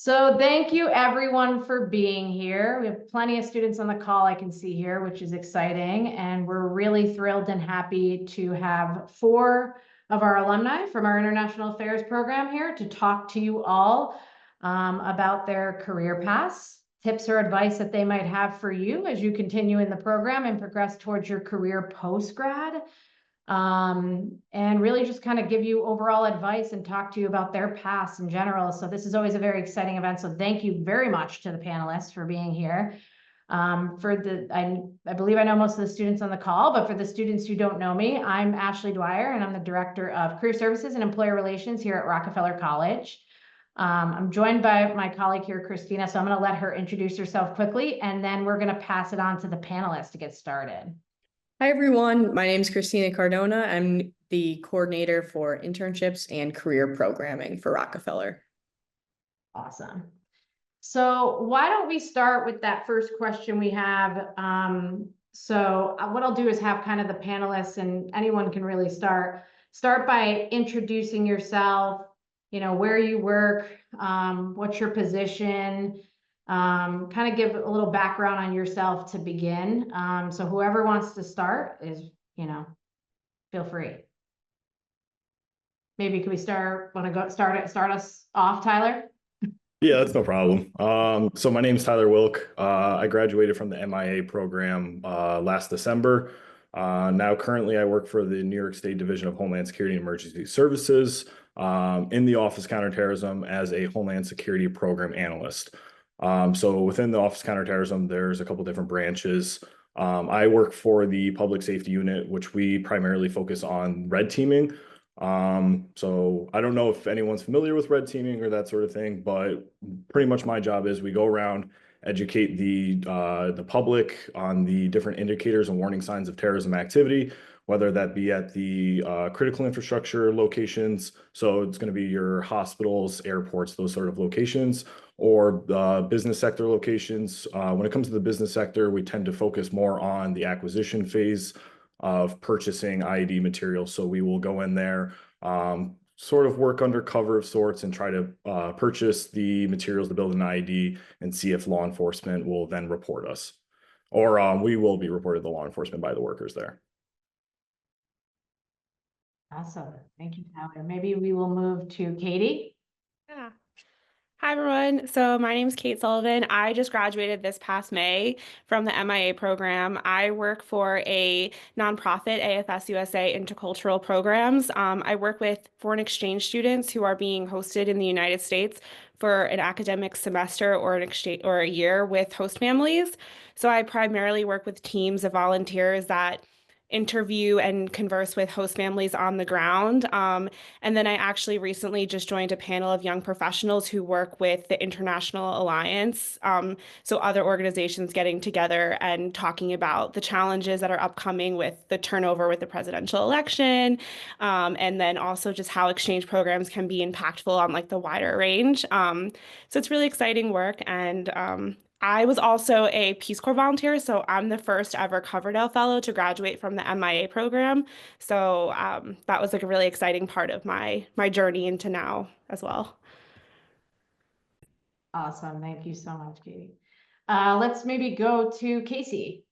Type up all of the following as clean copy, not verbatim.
So thank you everyone for being here. We have plenty of students on the call I can see here, which is exciting. And we're really thrilled and happy to have 4 of our alumni from our International Affairs program here to talk to you all about their career paths, tips or advice that they might have for you as you continue in the program and progress towards your career post-grad. And really just kind of give you overall advice and talk to you about their past in general. So this is always a very exciting event. So thank you very much to the panelists for being here. I believe I know most of the students on the call, but for the students who don't know me, I'm Ashley Dwyer, and I'm the Director of Career Services and Employer Relations here at Rockefeller College. I'm joined by my colleague here, Christina, so I'm going to let her introduce herself quickly, and then we're going to pass it on to the panelists to get started. Hi, everyone. My name is Christina Cardona. I'm the coordinator for internships and career programming for Rockefeller. Awesome. So why don't we start with that first question we have? What I'll do is have kind of the panelists, and anyone can really start by introducing yourself, where you work, what's your position, kind of give a little background on yourself to begin. So whoever wants to start is, feel free. Maybe could we start us off, Tyler? Yeah, that's no problem. So my name is Tyler Wilk. I graduated from the MIA program last December. Now currently I work for the New York State Division of Homeland Security and Emergency Services in the Office of Counterterrorism as a Homeland Security Program Analyst. So within the Office of Counterterrorism, there's a couple different branches. I work for the Public Safety Unit, which we primarily focus on red teaming. So I don't know if anyone's familiar with red teaming or that sort of thing, but pretty much my job is we go around, educate the public on the different indicators and warning signs of terrorism activity, whether that be at the critical infrastructure locations. So it's going to be your hospitals, airports, those sort of locations, or business sector locations. When it comes to the business sector, we tend to focus more on the acquisition phase of purchasing IED materials. So we will go in there, sort of work under cover of sorts and try to purchase the materials to build an IED and see if law enforcement will then report us. Or we will be reported to law enforcement by the workers there. Awesome. Thank you, Tyler. Maybe we will move to Katie. Yeah. Hi, everyone. So my name is Kate Sullivan. I just graduated this past May from the MIA program. I work for a nonprofit, AFS USA Intercultural Programs. I work with foreign exchange students who are being hosted in the United States for an academic semester or an exchange or a year with host families. So I primarily work with teams of volunteers that interview and converse with host families on the ground. And then I actually recently just joined a panel of young professionals who work with the International Alliance. So other organizations getting together and talking about the challenges that are upcoming with the turnover with the presidential election. And then also just how exchange programs can be impactful on like the wider range. So it's really exciting work. And I was also a Peace Corps volunteer, so I'm the first ever Coverdell Fellow to graduate from the MIA program. So that was like a really exciting part of my journey into now as well. Awesome. Thank you so much, Katie. Let's maybe go to Casey.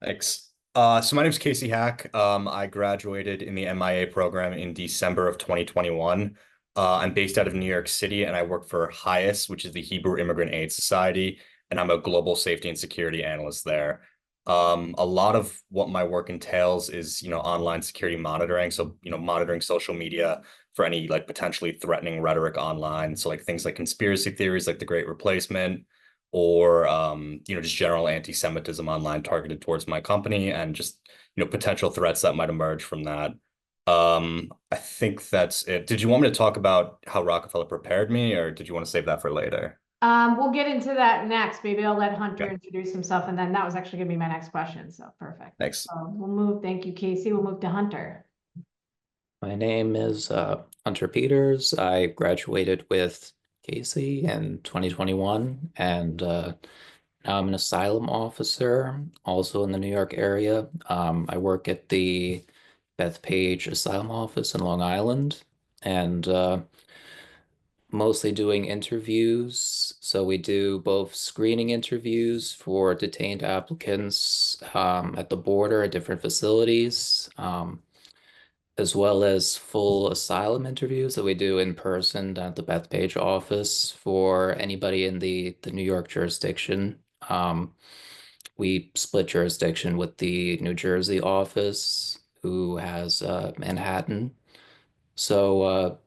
Thanks. So my name is Casey Haack. I graduated in the MIA program in December of 2021. I'm based out of New York City, and I work for HIAS, which is the Hebrew Immigrant Aid Society, and I'm a global safety and security analyst there. A lot of what my work entails is, online security monitoring. So, monitoring social media for any like potentially threatening rhetoric online. So like things like conspiracy theories, like the Great Replacement, or just general anti-Semitism online targeted towards my company, and just potential threats that might emerge from that. I think that's it. Did you want me to talk about how Rockefeller prepared me, or did you want to save that for later? We'll get into that next. Maybe I'll let Hunter introduce himself, and then that was actually going to be my next question. So perfect. Thanks. We'll move. Thank you, Casey. We'll move to Hunter. My name is Hunter Peters. I graduated with Casey in 2021, and now I'm an asylum officer, also in the New York area. I work at the Bethpage Asylum Office in Long Island, and mostly doing interviews. So we do both screening interviews for detained applicants at the border at different facilities, as well as full asylum interviews that we do in person at the Bethpage office for anybody in the New York jurisdiction. We split jurisdiction with the New Jersey office, who has Manhattan. So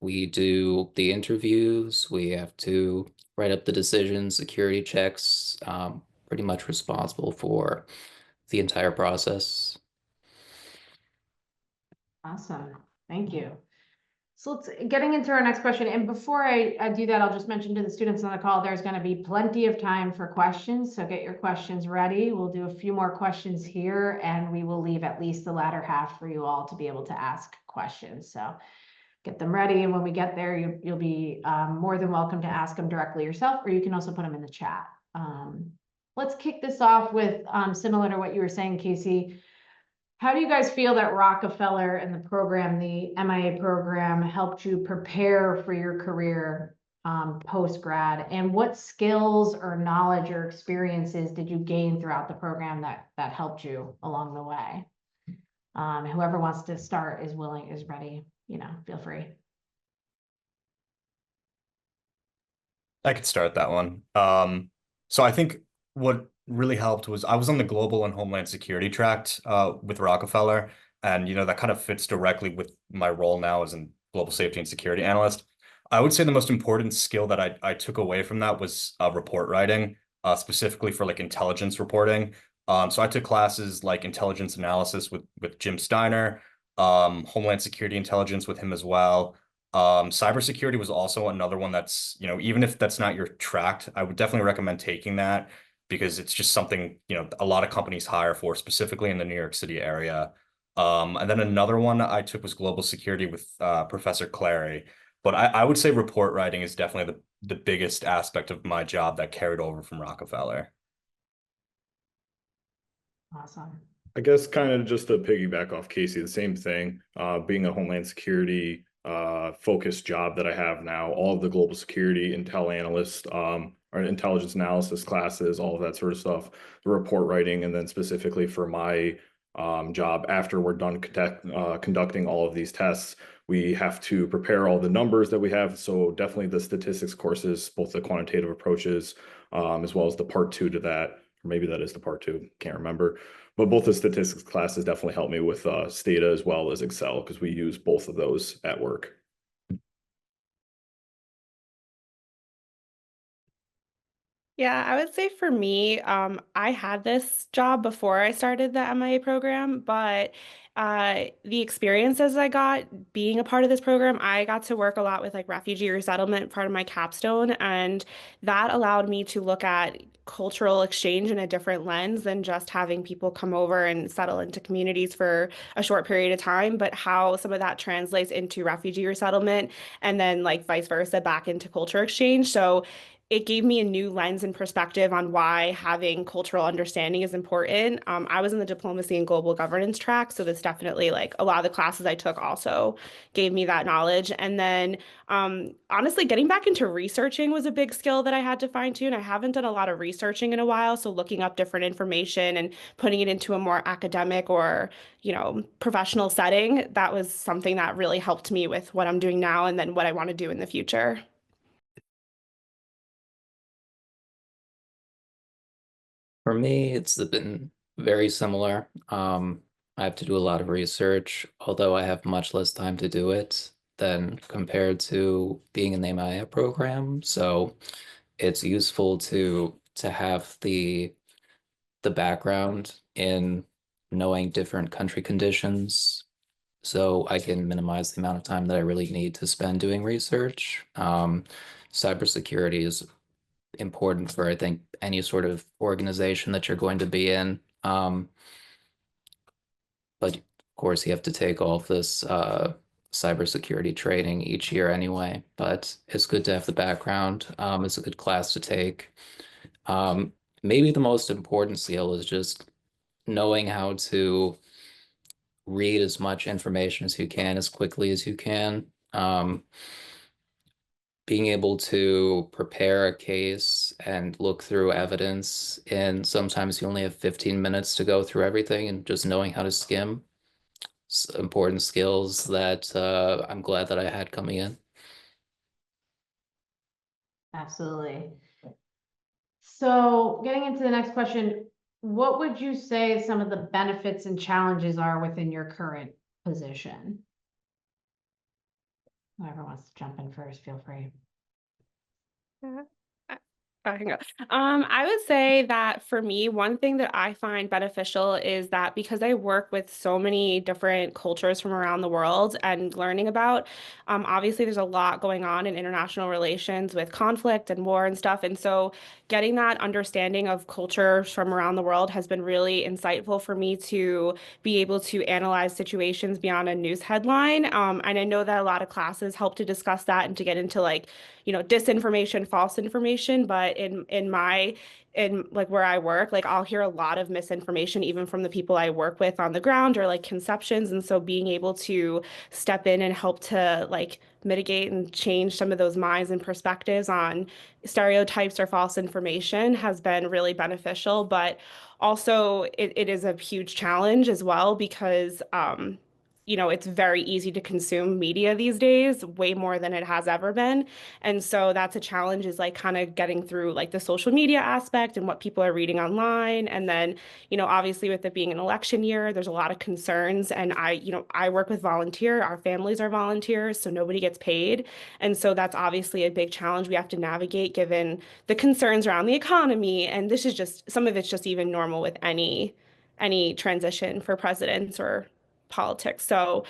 we do the interviews, we have to write up the decisions, security checks, pretty much responsible for the entire process. Awesome, thank you. So let's getting into our next question. And before I do that, I'll just mention to the students on the call, there's going to be plenty of time for questions. So get your questions ready. We'll do a few more questions here and we will leave at least the latter half for you all to be able to ask questions. So get them ready. And when we get there, you'll be more than welcome to ask them directly yourself, or you can also put them in the chat. Let's kick this off with similar to what you were saying, Casey. How do you guys feel that Rockefeller and the program, the MIA program, helped you prepare for your career post-grad? And what skills or knowledge or experiences did you gain throughout the program that helped you along the way? Whoever wants to start is ready, feel free. I could start that one. So I think what really helped was I was on the global and Homeland Security track with Rockefeller, and that kind of fits directly with my role now as a global safety and security analyst. I would say the most important skill that I took away from that was report writing, specifically for like intelligence reporting. So I took classes like intelligence analysis with Jim Steiner, Homeland Security intelligence with him as well. Cybersecurity was also another one that's, even if that's not your track, I would definitely recommend taking that because it's just something, a lot of companies hire for, specifically in the New York City area. And then another one I took was global security with Professor Clary. But I would say report writing is definitely the biggest aspect of my job that carried over from Rockefeller. Awesome. I guess kind of just to piggyback off Casey, the same thing, being a Homeland Security focused job that I have now, all of the global security intel analyst, or intelligence analysis classes, all of that sort of stuff, the report writing, and then specifically for my job after we're done conducting all of these tests, we have to prepare all the numbers that we have. So definitely the statistics courses, both the quantitative approaches, as well as the part 2 to that, or maybe that is the part 2, can't remember. But both the statistics classes definitely help me with Stata as well as Excel, because we use both of those at work. Yeah, I would say for me, I had this job before I started the MIA program, but the experiences I got being a part of this program, I got to work a lot with like refugee resettlement, part of my capstone, and that allowed me to look at cultural exchange in a different lens than just having people come over and settle into communities for a short period of time, but how some of that translates into refugee resettlement and then like vice versa back into culture exchange. So it gave me a new lens and perspective on why having cultural understanding is important. I was in the diplomacy and global governance track, so this definitely like a lot of the classes I took also gave me that knowledge. And then honestly, getting back into researching was a big skill that I had to fine tune. I haven't done a lot of researching in a while, so looking up different information and putting it into a more academic or professional setting, that was something that really helped me with what I'm doing now and then what I want to do in the future. For me, it's been very similar. I have to do a lot of research, although I have much less time to do it than compared to being in the MIA program. So it's useful to have the background in knowing different country conditions, so I can minimize the amount of time that I really need to spend doing research. Cybersecurity is important for, I think, any sort of organization that you're going to be in. But of course, you have to take all of this cybersecurity training each year anyway. But it's good to have the background. It's a good class to take. Maybe the most important skill is just knowing how to read as much information as you can, as quickly as you can. being able to prepare a case and look through evidence, and sometimes you only have 15 minutes to go through everything, and just knowing how to skim, important skills that I'm glad that I had coming in. Absolutely. So getting into the next question, what would you say some of the benefits and challenges are within your current position? Whoever wants to jump in first, feel free. I can go. I would say that for me, one thing that I find beneficial is that because I work with so many different cultures from around the world and learning about, obviously there's a lot going on in international relations with conflict and war and stuff. And so getting that understanding of cultures from around the world has been really insightful for me to be able to analyze situations beyond a news headline. And I know that a lot of classes help to discuss that and to get into like, disinformation, false information, but in like where I work, like I'll hear a lot of misinformation even from the people I work with on the ground, or like conceptions. And so being able to step in and help to like mitigate and change some of those minds and perspectives on stereotypes or false information has been really beneficial. But also it is a huge challenge as well because it's very easy to consume media these days, way more than it has ever been. And so that's a challenge, is like kind of getting through like the social media aspect and what people are reading online. And then, obviously with it being an election year, there's a lot of concerns. And I work with volunteer, our families are volunteers, so nobody gets paid. And so that's obviously a big challenge we have to navigate given the concerns around the economy. And this is just, some of it's just even normal with any transition for presidents or politics. So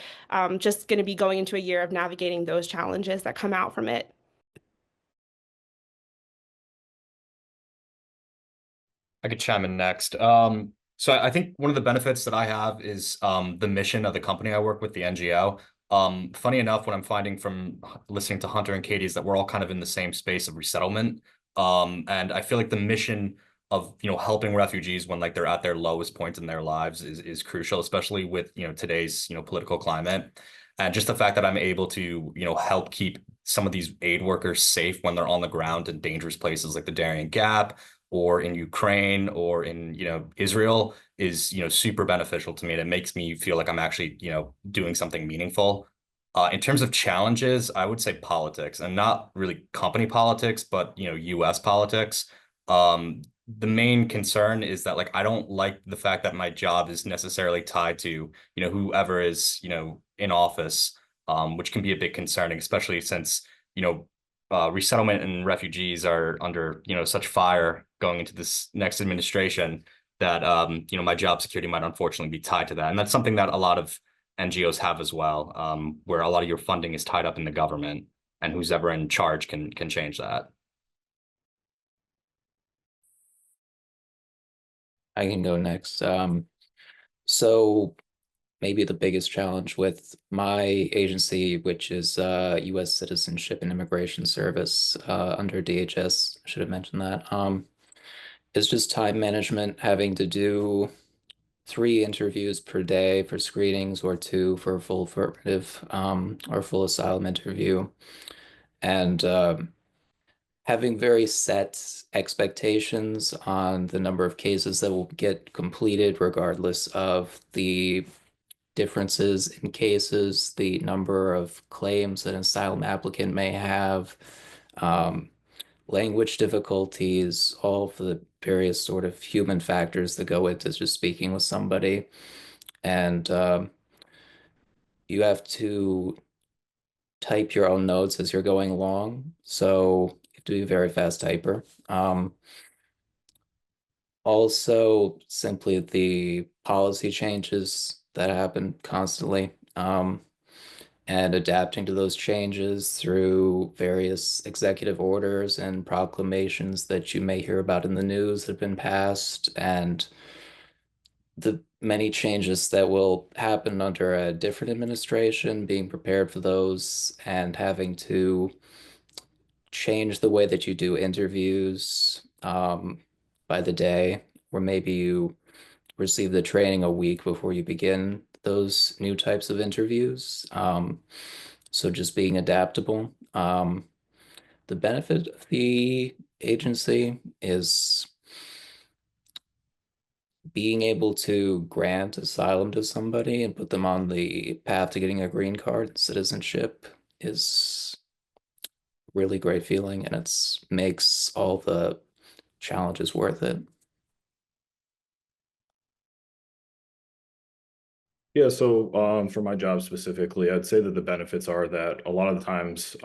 just going to be going into a year of navigating those challenges that come out from it. I could chime in next. So I think one of the benefits that I have is the mission of the company I work with, the NGO. Funny enough, what I'm finding from listening to Hunter and Katie is that we're all kind of in the same space of resettlement. And I feel like the mission of helping refugees when like they're at their lowest point in their lives is crucial, especially with today's political climate. And just the fact that I'm able to help keep some of these aid workers safe when they're on the ground in dangerous places like the Darien Gap or in Ukraine or in Israel is super beneficial to me, and it makes me feel like I'm actually doing something meaningful. In terms of challenges, I would say politics, and not really company politics, but US politics. The main concern is that like I don't like the fact that my job is necessarily tied to whoever is in office, which can be a bit concerning, especially since resettlement and refugees are under such fire going into this next administration that my job security might unfortunately be tied to that. And that's something that a lot of NGOs have as well, where a lot of your funding is tied up in the government, and who's ever in charge can change that. I can go next. So maybe the biggest challenge with my agency, which is U.S. Citizenship and Immigration Service under DHS, I should have mentioned that, is just time management, having to do 3 interviews per day for screenings or 2 for a full affirmative or full asylum interview. And having very set expectations on the number of cases that will get completed, regardless of the differences in cases, the number of claims that an asylum applicant may have, language difficulties, all of the various sort of human factors that go into just speaking with somebody. And you have to type your own notes as you're going along. So you have to be a very fast typer. Also, simply the policy changes that happen constantly, and adapting to those changes through various executive orders and proclamations that you may hear about in the news that have been passed, and the many changes that will happen under a different administration, being prepared for those, and having to change the way that you do interviews by the day, or maybe you receive the training a week before you begin those new types of interviews. So just being adaptable. The benefit of the agency is being able to grant asylum to somebody and put them on the path to getting a green card. Citizenship is a really great feeling, and it's makes all the challenges worth it. Yeah, so for my job specifically, I'd say that the benefits are that a lot of the times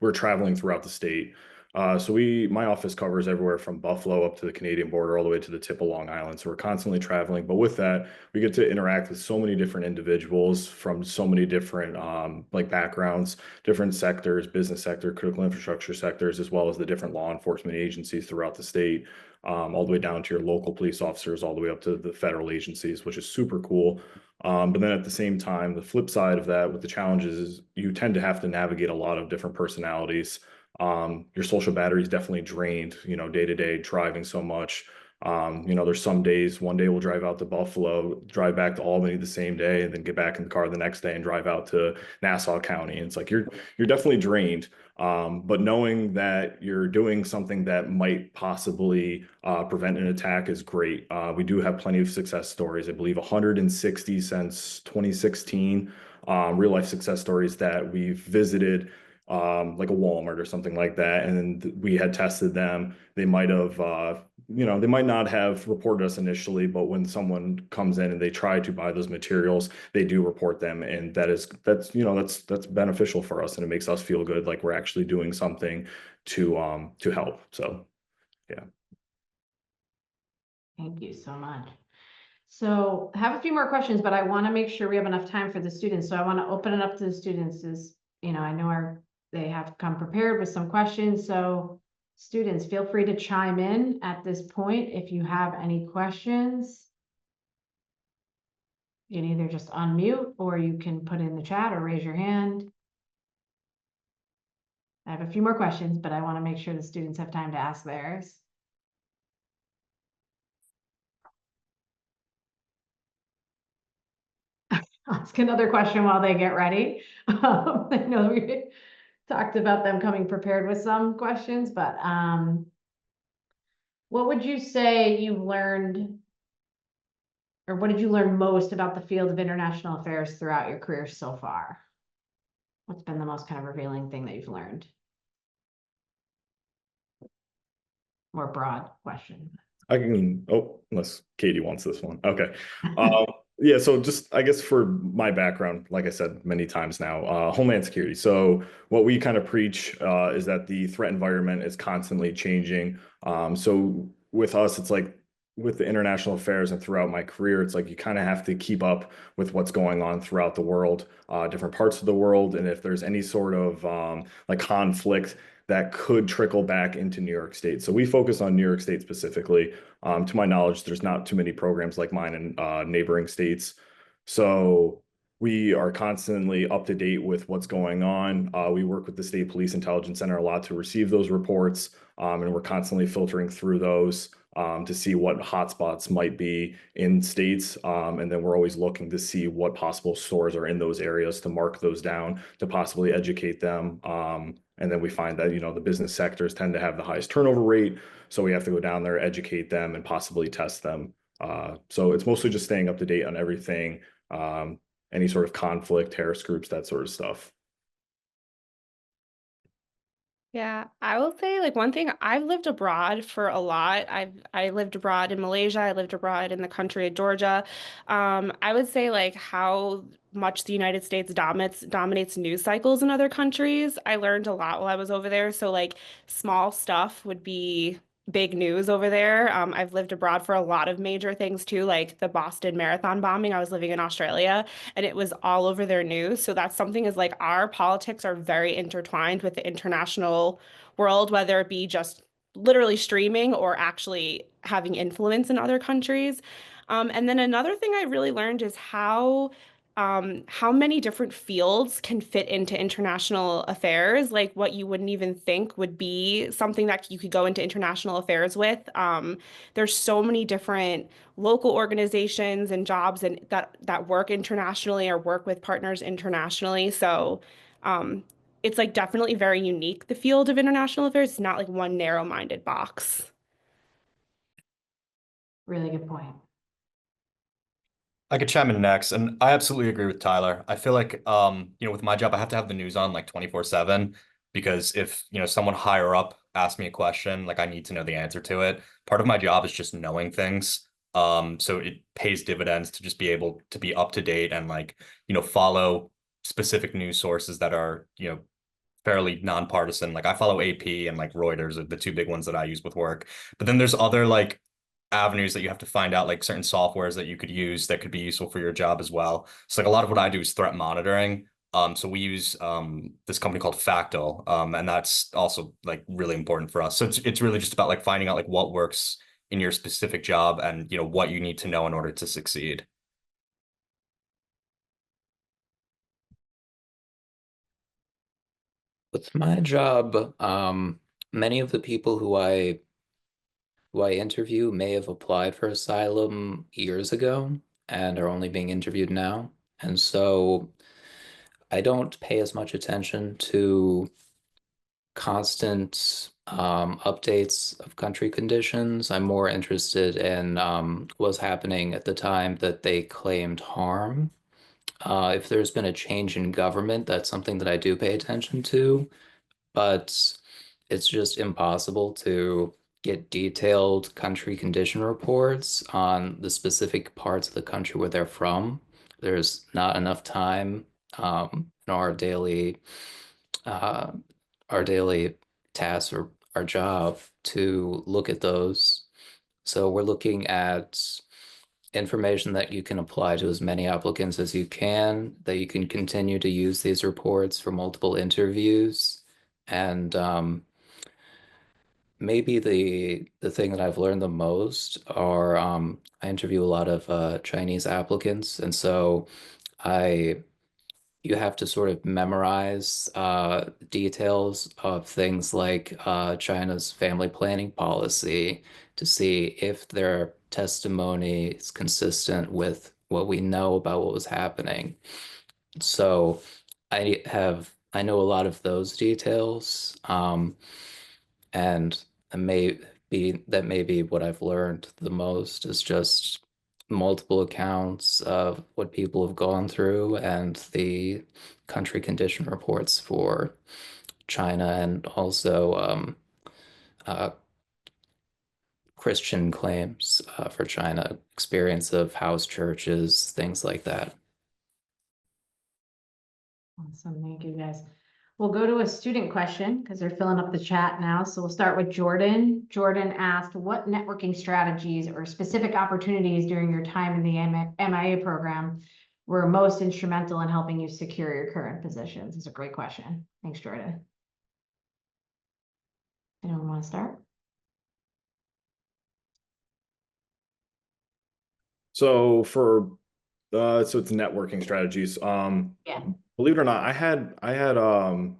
we're traveling throughout the state. So my office covers everywhere from Buffalo up to the Canadian border, all the way to the tip of Long Island. So we're constantly traveling. But with that, we get to interact with so many different individuals from so many different like backgrounds, different sectors, business sector, critical infrastructure sectors, as well as the different law enforcement agencies throughout the state, all the way down to your local police officers, all the way up to the federal agencies, which is super cool. But then at the same time, the flip side of that with the challenges is you tend to have to navigate a lot of different personalities. Your social battery is definitely drained, day to day, driving so much. There's some days, one day we'll drive out to Buffalo, drive back to Albany the same day, and then get back in the car the next day and drive out to Nassau County. And it's like you're definitely drained. But knowing that you're doing something that might possibly prevent an attack is great. We do have plenty of success stories. I believe 160 since 2016, real life success stories that we've visited, like a Walmart or something like that. And we had tested them. They might have, they might not have reported us initially, but when someone comes in and they try to buy those materials, they do report them. And that's beneficial for us. And it makes us feel good, like we're actually doing something to help. So, yeah. Thank you so much. So I have a few more questions, but I want to make sure we have enough time for the students. So I want to open it up to the students as, I know they have come prepared with some questions. So students, feel free to chime in at this point if you have any questions. You can either just unmute or you can put in the chat or raise your hand. I have a few more questions, but I want to make sure the students have time to ask theirs. Ask another question while they get ready. I know we talked about them coming prepared with some questions, but what would you say you've learned, or what did you learn most about the field of international affairs throughout your career so far? What's been the most kind of revealing thing that you've learned? More broad question. Unless Katie wants this one. Okay. Yeah, so just, I guess for my background, like I said many times now, Homeland Security. So what we kind of preach is that the threat environment is constantly changing. So with us, it's like with the international affairs and throughout my career, it's like you kind of have to keep up with what's going on throughout the world, different parts of the world. And if there's any sort of like conflict that could trickle back into New York State. So we focus on New York State specifically. To my knowledge, there's not too many programs like mine in neighboring states. So we are constantly up to date with what's going on. We work with the State Police Intelligence Center a lot to receive those reports, and we're constantly filtering through those to see what hotspots might be in states. And then we're always looking to see what possible stores are in those areas to mark those down, to possibly educate them. And then we find that, the business sectors tend to have the highest turnover rate. So we have to go down there, educate them, and possibly test them. So it's mostly just staying up to date on everything, any sort of conflict, terrorist groups, that sort of stuff. Yeah, I will say like one thing, I've lived abroad for a lot. I lived abroad in Malaysia, I lived abroad in the country of Georgia. I would say like how much the United States dominates news cycles in other countries. I learned a lot while I was over there. So like small stuff would be big news over there. I've lived abroad for a lot of major things too, like the Boston Marathon bombing. I was living in Australia and it was all over their news. So that's something is like our politics are very intertwined with the international world, whether it be just literally streaming or actually having influence in other countries. And then another thing I really learned is how many different fields can fit into international affairs, like what you wouldn't even think would be something that you could go into international affairs with. There's so many different local organizations and jobs that work internationally or work with partners internationally. So it's like definitely very unique, the field of international affairs. It's not like one narrow-minded box. Really good point. I could chime in next, and I absolutely agree with Tyler. I feel like, with my job, I have to have the news on like 24/7 because if, someone higher up asks me a question, like I need to know the answer to it. Part of my job is just knowing things. So it pays dividends to just be able to be up to date and like, follow specific news sources that are, fairly nonpartisan. Like I follow AP and like Reuters are the two big ones that I use with work. But then there's other like avenues that you have to find out, like certain softwares that you could use that could be useful for your job as well. So like a lot of what I do is threat monitoring. So we use this company called Factal, and that's also like really important for us. So it's really just about like finding out like what works in your specific job and what you need to know in order to succeed. With my job, many of the people who I interview may have applied for asylum years ago and are only being interviewed now. And so I don't pay as much attention to constant updates of country conditions. I'm more interested in what's happening at the time that they claimed harm. If there's been a change in government, that's something that I do pay attention to, but it's just impossible to get detailed country condition reports on the specific parts of the country where they're from. There's not enough time in uh, our daily tasks or our job to look at those. So we're looking at information that you can apply to as many applicants as you can, that you can continue to use these reports for multiple interviews. And maybe the thing that I've learned the most are I interview a lot of Chinese applicants, and so I you have to sort of memorize details of things like China's family planning policy to see if their testimony is consistent with what we know about what was happening. So I know a lot of those details, and that may be what I've learned the most is just multiple accounts of what people have gone through and the country condition reports for China and also uh, Christian claims for China, experience of house churches, things like that. Awesome, thank you guys. We'll go to a student question because they're filling up the chat now. So we'll start with Jordan. Jordan asked, what networking strategies or specific opportunities during your time in the MIA program were most instrumental in helping you secure your current positions? It's a great question. Thanks, Jordan. Anyone want to start? So so it's networking strategies. Yeah. Believe it or not, I had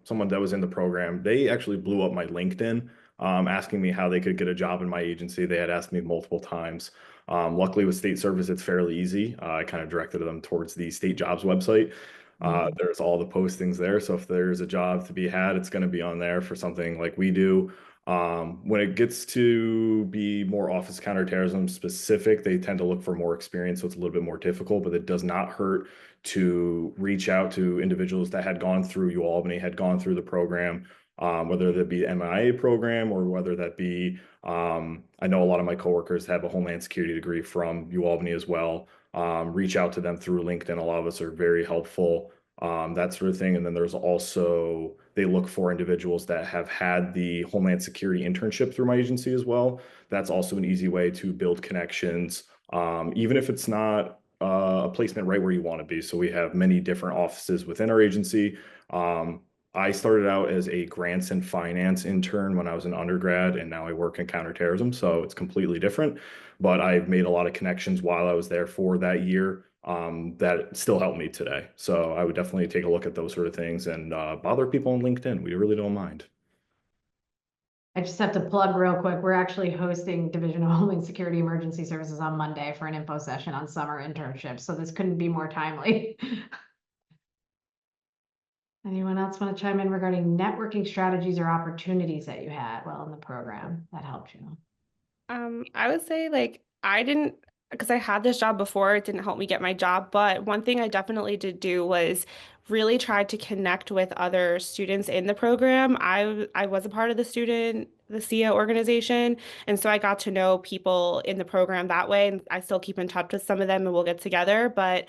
someone that was in the program. They actually blew up my LinkedIn, asking me how they could get a job in my agency. They had asked me multiple times. Luckily with state service, it's fairly easy. I kind of directed them towards the state jobs website. There's all the postings there. So if there's a job to be had, it's going to be on there for something like we do. When it gets to be more office counterterrorism specific, they tend to look for more experience, so it's a little bit more difficult, but it does not hurt to reach out to individuals that had gone through UAlbany, had gone through the program, whether that be MIA program or whether that be, I know a lot of my coworkers have a Homeland Security degree from UAlbany as well. Reach out to them through LinkedIn. A lot of us are very helpful, that sort of thing. And then there's also, they look for individuals that have had the Homeland Security internship through my agency as well. That's also an easy way to build connections, even if it's not a placement right where you want to be. So we have many different offices within our agency. I started out as a grants and finance intern when I was an undergrad, and now I work in counterterrorism. So it's completely different, but I've made a lot of connections while I was there for that year, that still help me today. So I would definitely take a look at those sort of things and bother people on LinkedIn. We really don't mind. I just have to plug real quick. We're actually hosting Division of Homeland Security Emergency Services on Monday for an info session on summer internships. So this couldn't be more timely. Anyone else want to chime in regarding networking strategies or opportunities that you had while in the program that helped you? I would say like I didn't because I had this job before, it didn't help me get my job, but one thing I definitely did do was really try to connect with other students in the program. I was a part of the SIA organization, and so I got to know people in the program that way, and I still keep in touch with some of them and we'll get together, but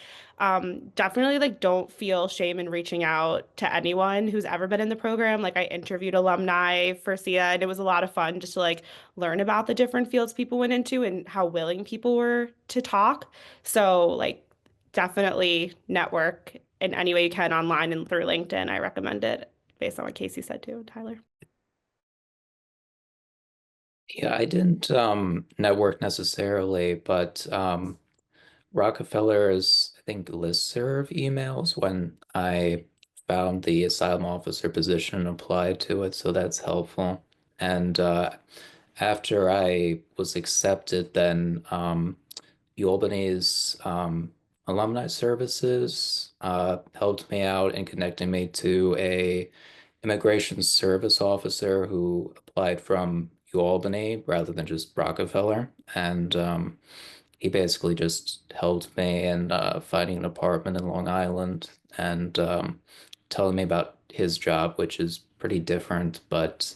definitely like don't feel shame in reaching out to anyone who's ever been in the program. Like I interviewed alumni for SIA and it was a lot of fun just to like learn about the different fields people went into and how willing people were to talk. So like definitely network in any way you can online and through LinkedIn. I recommend it based on what Casey said too, Tyler. Yeah, I didn't network necessarily, but Rockefeller's, I think, listserv emails when I found the asylum officer position and applied to it, so that's helpful. And after I was accepted, then UAlbany's alumni services helped me out in connecting me to a immigration service officer who applied from UAlbany rather than just Rockefeller, and he basically just helped me in finding an apartment in Long Island and telling me about his job, which is pretty different, but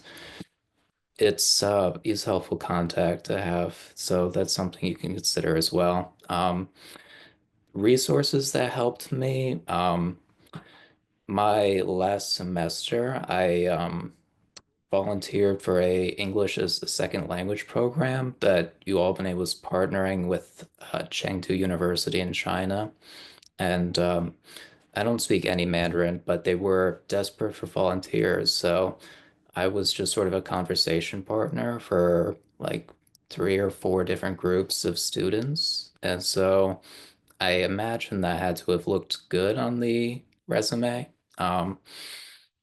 it's helpful contact to have. So that's something you can consider as well. Resources that helped me. My last semester, I volunteered for a English as a second language program that UAlbany was partnering with Chengdu University in China. And I don't speak any Mandarin, but they were desperate for volunteers. So I was just sort of a conversation partner for like 3 or 4 different groups of students. And so I imagine that had to have looked good on the resume. Um,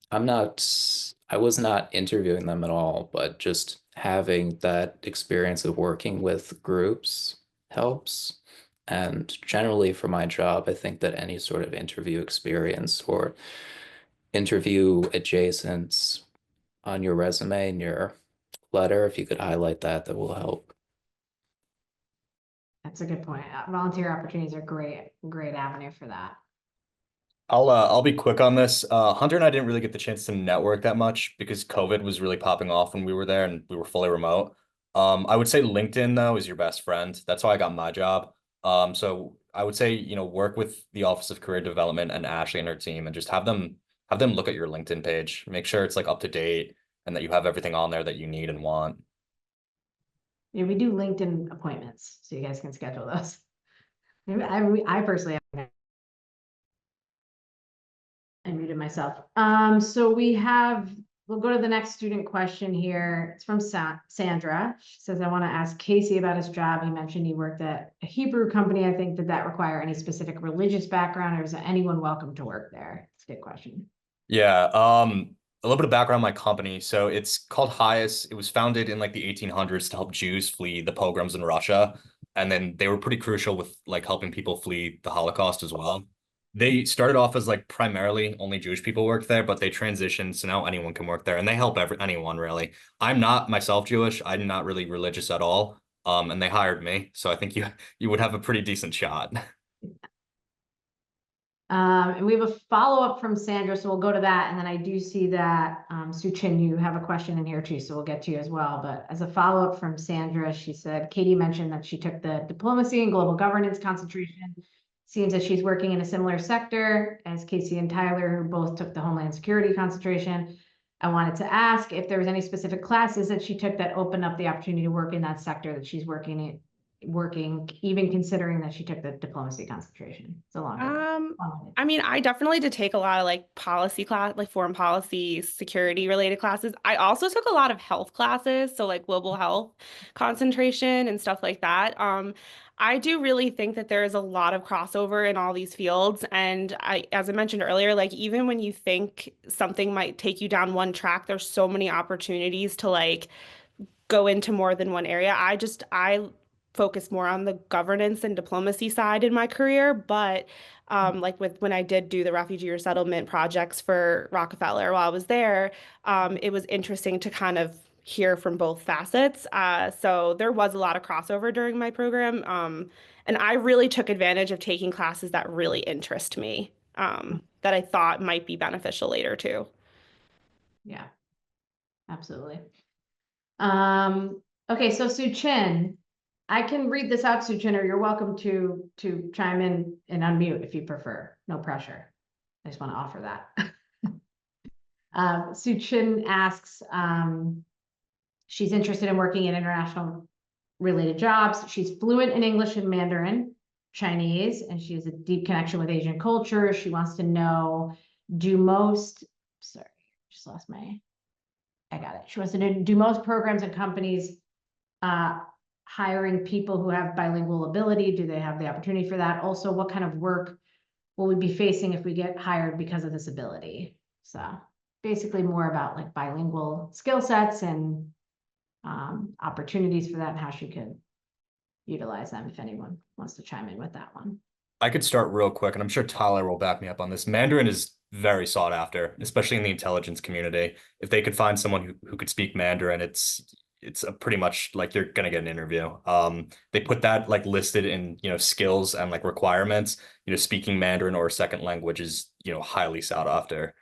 I'm not, I was not interviewing them at all, but just having that experience of working with groups helps. And generally for my job, I think that any sort of interview experience or interview adjacents on your resume and your letter, if you could highlight that, that will help. That's a good point. Volunteer opportunities are great avenue for that. I'll be quick on this. Hunter and I didn't really get the chance to network that much because COVID was really popping off when we were there and we were fully remote. I would say LinkedIn though is your best friend. That's how I got my job. So I would say, work with the Office of Career Development and Ashley and her team and just have them look at your LinkedIn page. Make sure it's like up to date and that you have everything on there that you need and want. Yeah, we do LinkedIn appointments, so you guys can schedule those. Maybe I personally have. I muted myself. So we'll go to the next student question here. It's from Sandra. She says, I want to ask Casey about his job. He mentioned he worked at a Hebrew company. I think, did that require any specific religious background, or is anyone welcome to work there? It's a good question. Yeah, a little bit of background on my company. So it's called HIAS. It was founded in like the 1800s to help Jews flee the pogroms in Russia. And then they were pretty crucial with like helping people flee the Holocaust as well. They started off as like primarily only Jewish people worked there, but they transitioned, so now anyone can work there and they help anyone really. I'm not myself Jewish. I'm not really religious at all. And they hired me. So I think you would have a pretty decent shot. And we have a follow-up from Sandra, so we'll go to that. And then I do see that, Suchin, you have a question in here too, so we'll get to you as well. But as a follow-up from Sandra, she said, Katie mentioned that she took the diplomacy and global governance concentration. Seems that she's working in a similar sector as Casey and Tyler, who both took the Homeland Security concentration. I wanted to ask if there was any specific classes that she took that opened up the opportunity to work in that sector that she's working, even considering that she took the diplomacy concentration. It's a long. I mean, I definitely did take a lot of like policy class, like foreign policy, security related classes. I also took a lot of health classes, so like global health concentration and stuff like that. I do really think that there is a lot of crossover in all these fields. And as I mentioned earlier, like even when you think something might take you down one track, there's so many opportunities to like go into more than one area. I focus more on the governance and diplomacy side in my career, but like when I did do the refugee resettlement projects for Rockefeller while I was there, it was interesting to kind of hear from both facets. So there was a lot of crossover during my program, and I really took advantage of taking classes that really interest me, that I thought might be beneficial later too. Yeah, absolutely. Okay, so Sue Chin, I can read this out, Sue Chin, or you're welcome to chime in and unmute if you prefer. No pressure. I just want to offer that. Sue Chin asks, she's interested in working in international related jobs. She's fluent in English and Mandarin, Chinese, and she has a deep connection with Asian culture. She wants to know, sorry, just lost I got it. She wants to know, do most programs and companies hiring people who have bilingual ability? Do they have the opportunity for that? Also, what kind of work will we be facing if we get hired because of this ability? So basically more about like bilingual skill sets and opportunities for that and how she could utilize them if anyone wants to chime in with that one. I could start real quick, and I'm sure Tyler will back me up on this. Mandarin is very sought after, especially in the intelligence community. If they could find someone who could speak Mandarin, it's a pretty much like you're gonna get an interview. They put that like listed in, skills and like requirements. Speaking Mandarin or a second language is, highly sought after.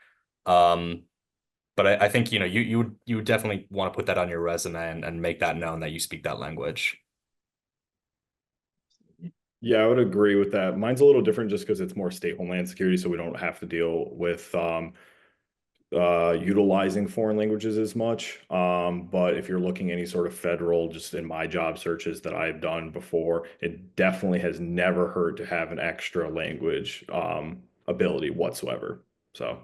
But I think, you would definitely want to put that on your resume and make that known that you speak that language. Yeah, I would agree with that. Mine's a little different just because it's more state homeland security, so we don't have to deal with utilizing foreign languages as much. But if you're looking any sort of federal, just in my job searches that I've done before, it definitely has never hurt to have an extra language ability whatsoever. So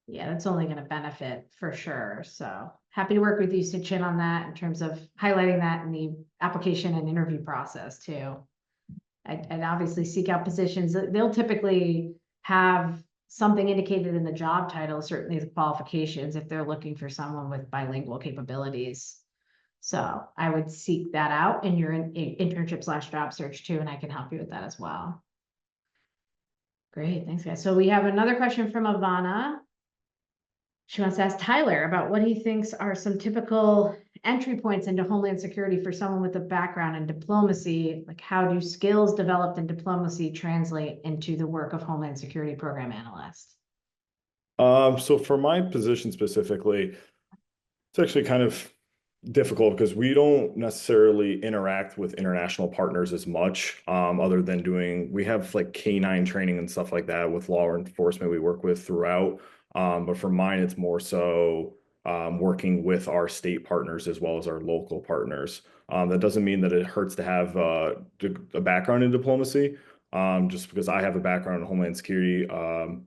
yeah, that's only going to benefit for sure. So happy to work with you, Sachin, on that in terms of highlighting that in the application and interview process too. I'd obviously seek out positions that they'll typically have something indicated in the job title, certainly the qualifications, if they're looking for someone with bilingual capabilities. So I would seek that out in your internship/job search too, and I can help you with that as well. Great, thanks guys. So we have another question from Ivana. She wants to ask Tyler about what he thinks are some typical entry points into Homeland Security for someone with a background in diplomacy. Like, how do skills developed in diplomacy translate into the work of Homeland Security Program Analyst? So for my position specifically, it's actually kind of difficult because we don't necessarily interact with international partners as much, other than we have like K9 training and stuff like that with law enforcement we work with throughout. But for mine, it's more so working with our state partners as well as our local partners. That doesn't mean that it hurts to have a background in diplomacy. Just because I have a background in Homeland Security,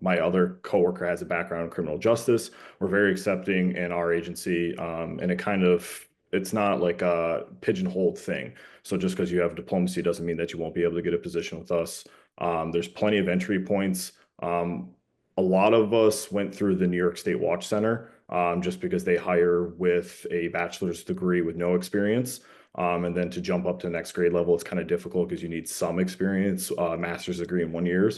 my other coworker has a background in criminal justice. We're very accepting in our agency, and it's not like a pigeonholed thing. So just because you have diplomacy doesn't mean that you won't be able to get a position with us. There's plenty of entry points. A lot of us went through the New York State Watch Center, just because they hire with a bachelor's degree with no experience. And then to jump up to the next grade level, it's kind of difficult because you need some experience, master's degree in 1 year.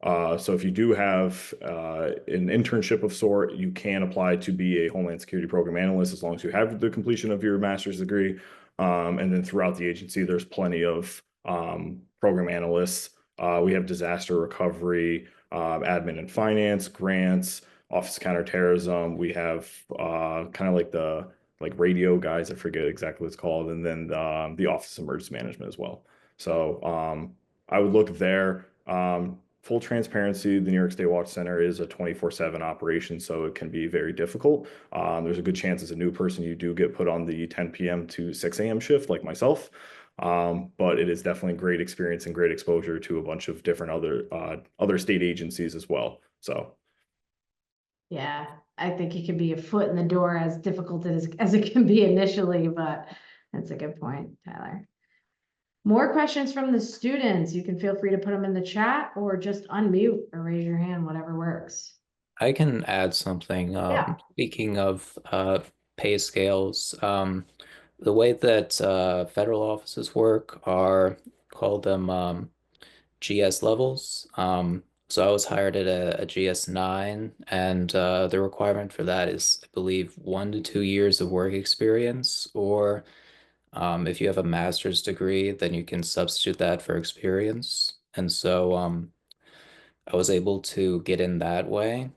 So if you do have an internship of sort, you can apply to be a Homeland Security Program Analyst as long as you have the completion of your master's degree. And then throughout the agency, there's plenty of program analysts. We have disaster recovery, admin and finance, grants, office of counterterrorism. We have kind of like the radio guys, I forget exactly what it's called, and then the office of emergency management as well. So I would look there. Full transparency, the New York State Watch Center is a 24/7 operation, so it can be very difficult. There's a good chance as a new person you do get put on the 10 p.m. to 6 a.m. shift like myself. But it is definitely great experience and great exposure to a bunch of different other state agencies as well. So yeah, I think it can be a foot in the door, as difficult as it can be initially, but that's a good point, Tyler. More questions from the students. You can feel free to put them in the chat or just unmute or raise your hand, whatever works. I can add something. Yeah. Speaking of pay scales, The way that federal offices work are call them GS levels. So I was hired at a GS9, and the requirement for that is, I believe, 1 to 2 years of work experience, or if you have a master's degree, then you can substitute that for experience. And so I was able to get in that way.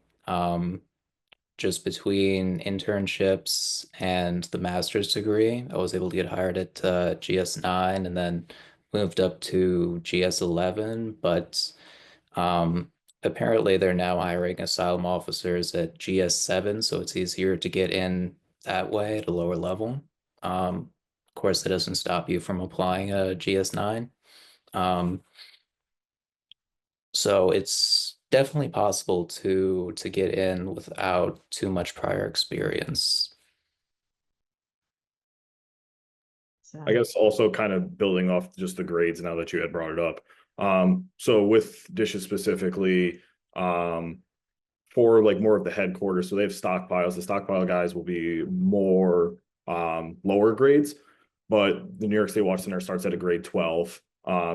Just between internships and the master's degree, I was able to get hired at GS9 and then moved up to GS11. But um, apparently, they're now hiring asylum officers at GS7, so it's easier to get in that way at a lower level. Of course, that doesn't stop you from applying a GS9. Um, so it's definitely possible to get in without too much prior experience. So, I guess also kind of building off just the grades now that you had brought it up. So with dishes specifically, for like more of the headquarters, so they have stockpiles. The stockpile guys will be more lower grades, but the New York State Watch Center starts at a grade 12.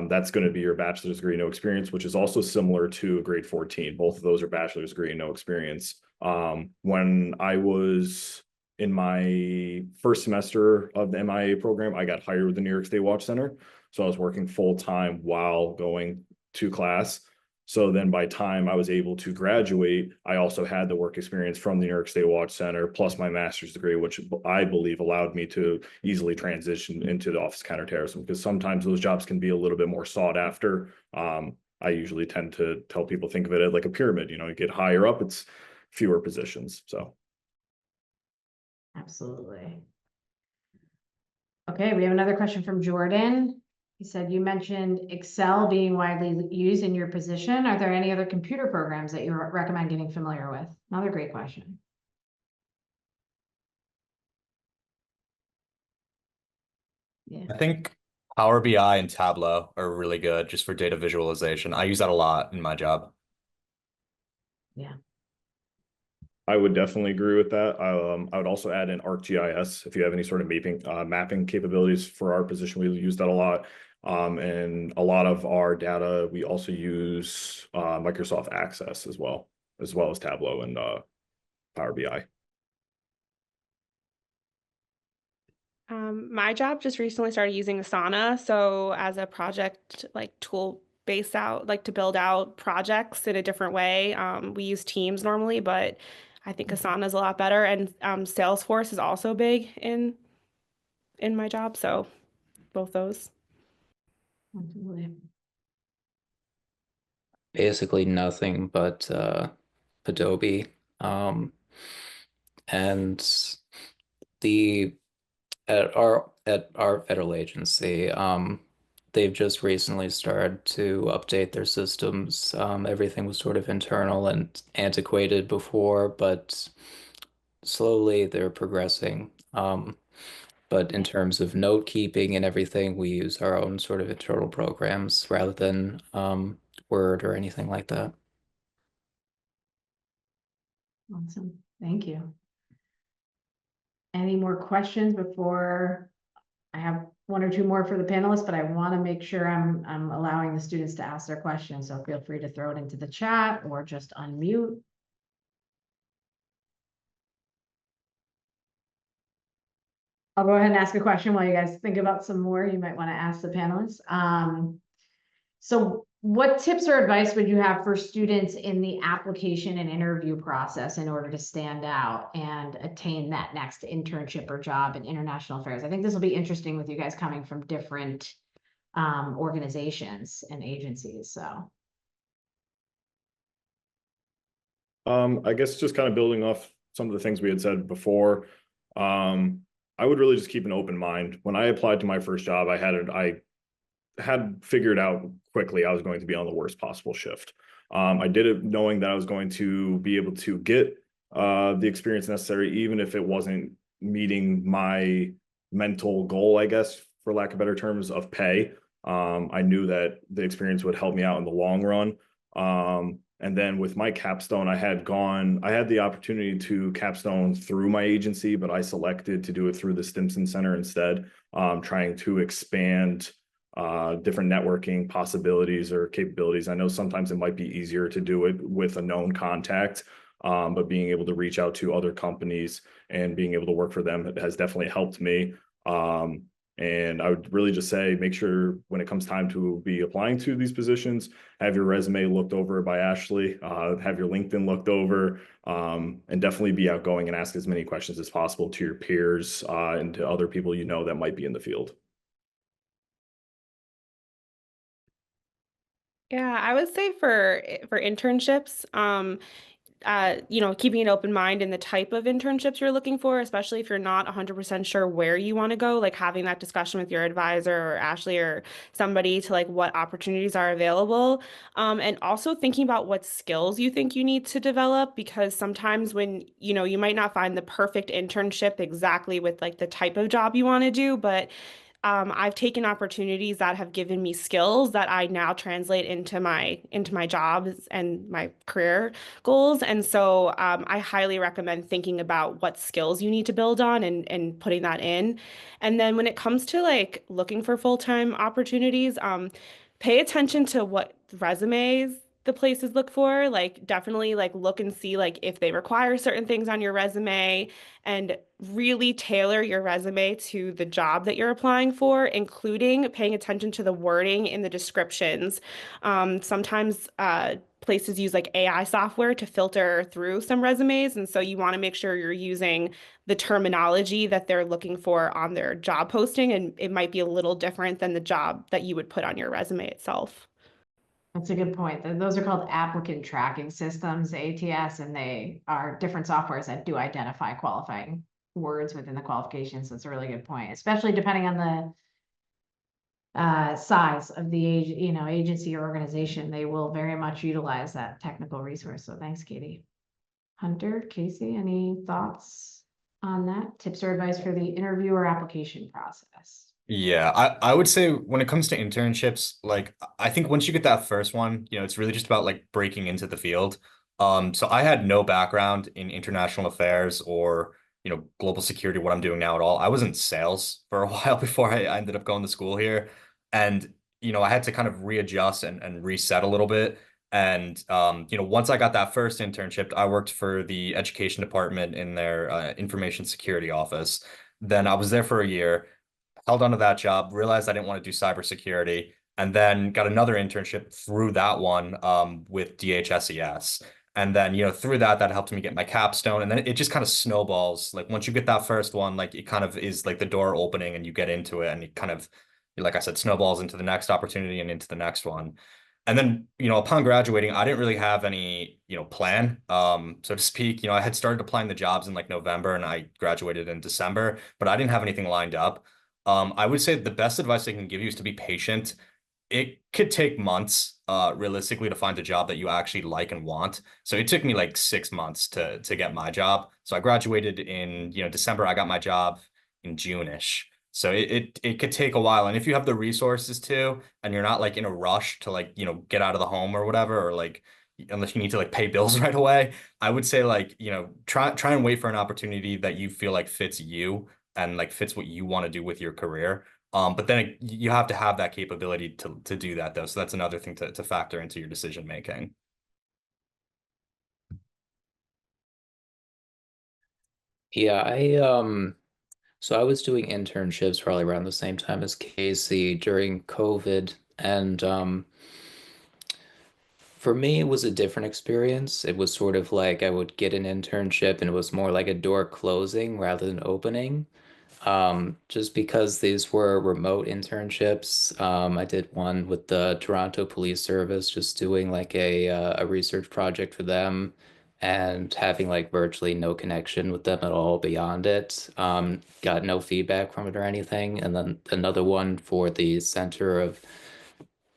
That's going to be your bachelor's degree, no experience, which is also similar to a grade 14. Both of those are bachelor's degree, no experience. When I was in my first semester of the MIA program, I got hired with the New York State Watch Center. So I was working full time while going to class. So then by time I was able to graduate, I also had the work experience from the New York State Watch Center, plus my master's degree, which I believe allowed me to easily transition into the Office of Counterterrorism, because sometimes those jobs can be a little bit more sought after. I usually tend to tell people, think of it as like a pyramid, you get higher up, it's fewer positions. So. absolutely. Okay, we have another question from Jordan. He said, you mentioned Excel being widely used in your position. Are there any other computer programs that you recommend getting familiar with? Another great question. Yeah, I think Power BI and Tableau are really good just for data visualization. I use that a lot in my job. yeah. I would definitely agree with that. I would also add in ArcGIS if you have any sort of mapping capabilities for our position. We use that a lot. And a lot of our data, we also use Microsoft Access as well as Tableau and Power BI. My job just recently started using Asana. So as a project like tool based out, like to build out projects in a different way. We use Teams normally, but I think Asana is a lot better. And Salesforce is also big in my job. So both those. Absolutely. Basically nothing but Adobe. And the at our federal agency, they've just recently started to update their systems. Everything was sort of internal and antiquated before, but slowly they're progressing. But in terms of note keeping and everything, we use our own sort of internal programs rather than Word or anything like that. Awesome. Thank you. Any more questions before I have one or two more for the panelists, but I want to make sure I'm allowing the students to ask their questions. So feel free to throw it into the chat or just unmute. I'll go ahead and ask a question while you guys think about some more you might want to ask the panelists. So what tips or advice would you have for students in the application and interview process in order to stand out and attain that next internship or job in international affairs? I think this will be interesting with you guys coming from different organizations and agencies. So. I guess just kind of building off some of the things we had said before. I would really just keep an open mind. When I applied to my first job, I had figured out quickly I was going to be on the worst possible shift. I did it knowing that I was going to be able to get the experience necessary, even if it wasn't meeting my mental goal, I guess, for lack of better terms, of pay. I knew that the experience would help me out in the long run. And then with my capstone, I had the opportunity to capstone through my agency, but I selected to do it through the Stimson Center instead, trying to expand different networking possibilities or capabilities. I know sometimes it might be easier to do it with a known contact, but being able to reach out to other companies and being able to work for them has definitely helped me. And I would really just say, make sure when it comes time to be applying to these positions, have your resume looked over by Ashley, have your LinkedIn looked over, and definitely be outgoing and ask as many questions as possible to your peers and to other people you know that might be in the field. Yeah, I would say for internships, keeping an open mind in the type of internships you're looking for, especially if you're not 100% sure where you want to go, like having that discussion with your advisor or Ashley or somebody to like what opportunities are available. And also thinking about what skills you think you need to develop, because sometimes when, you might not find the perfect internship exactly with like the type of job you want to do, but I've taken opportunities that have given me skills that I now translate into my jobs and my career goals. And so I highly recommend thinking about what skills you need to build on and putting that in. And then when it comes to like looking for full-time opportunities, pay attention to what resumes the places look for. Like definitely like look and see like if they require certain things on your resume, and really tailor your resume to the job that you're applying for, including paying attention to the wording in the descriptions. Sometimes places use like AI software to filter through some resumes, and so you want to make sure you're using the terminology that they're looking for on their job posting, and it might be a little different than the job that you would put on your resume itself. That's a good point. Those are called applicant tracking systems, ATS, and they are different softwares that do identify qualifying words within the qualifications. That's a really good point, especially depending on the size of the agency or organization. They will very much utilize that technical resource. So thanks, Katie. Hunter, Casey, any thoughts on that? Tips or advice for the interview or application process? Yeah, I would say when it comes to internships, like I think once you get that first one, it's really just about like breaking into the field. So I had no background in international affairs or, global security, what I'm doing now at all. I was in sales for a while before I ended up going to school here. And, I had to kind of readjust and reset a little bit. And, once I got that first internship, I worked for the education department in their information security office. Then I was there for a year, held onto that job, realized I didn't want to do cybersecurity, and then got another internship through that one with DHSES. And then, through that helped me get my capstone. And then it just kind of snowballs. Like once you get that first one, like it kind of is like the door opening and you get into it and it kind of, like I said, snowballs into the next opportunity and into the next one. And then, upon graduating, I didn't really have any, plan, so to speak. I had started applying the jobs in like November and I graduated in December, but I didn't have anything lined up. I would say the best advice I can give you is to be patient. It could take months, realistically, to find a job that you actually like and want. So it took me like 6 months to get my job. So I graduated in, December. I got my job in June-ish. So it could take a while. And if you have the resources to, and you're not like in a rush to like, get out of the home or whatever, or like unless you need to like pay bills right away, I would say like, try and wait for an opportunity that you feel like fits you and like fits what you want to do with your career. But then you have to have that capability to do that though. So that's another thing to factor into your decision making. Yeah, so I was doing internships probably around the same time as Casey during COVID, and for me, it was a different experience. It was sort of like I would get an internship and it was more like a door closing rather than opening. Just because these were remote internships. I did one with the Toronto Police Service, just doing like a research project for them and having like virtually no connection with them at all beyond it. Got no feedback from it or anything. And then another one for the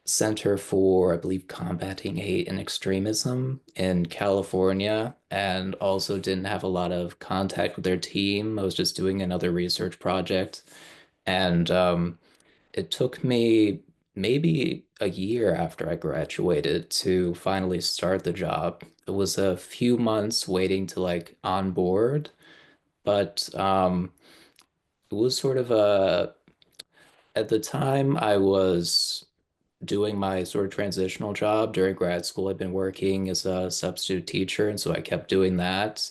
Center for, I believe, Combating Hate and Extremism in California, and also didn't have a lot of contact with their team. I was just doing another research project, and it took me maybe a year after I graduated to finally start the job. It was a few months waiting to like on board, but it was sort of a at the time I was doing my sort of transitional job during grad school. I've been working as a substitute teacher, and so I kept doing that.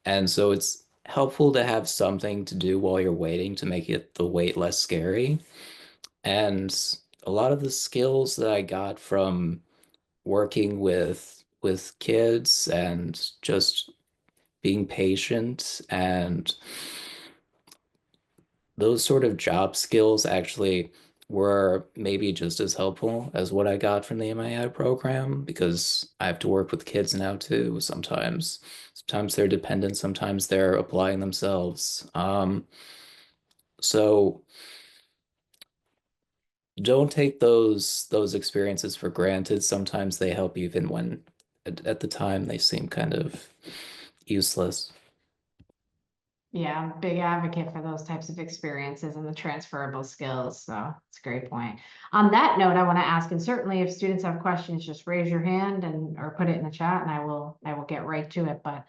And so it's helpful to have something to do while you're waiting to make it the wait less scary. And a lot of the skills that I got from working with kids and just being patient and those sort of job skills actually were maybe just as helpful as what I got from the MII program because I have to work with kids now too sometimes. Sometimes they're dependent, sometimes they're applying themselves. So don't take those experiences for granted. Sometimes they help even when at the time they seem kind of useless. Yeah, I'm a big advocate for those types of experiences and the transferable skills. So it's a great point. On that note, I want to ask, and certainly if students have questions, just raise your hand and or put it in the chat and I will get right to it. But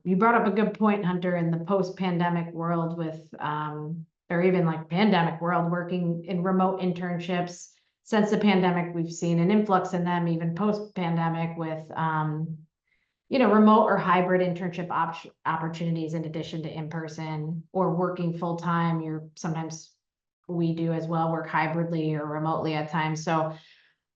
you brought up a good point, Hunter, in the post-pandemic world with or even like pandemic world working in remote internships. Since the pandemic, we've seen an influx in them, even post-pandemic with remote or hybrid internship opportunities in addition to in-person or working full-time. Sometimes we do as well, work hybridly or remotely at times. So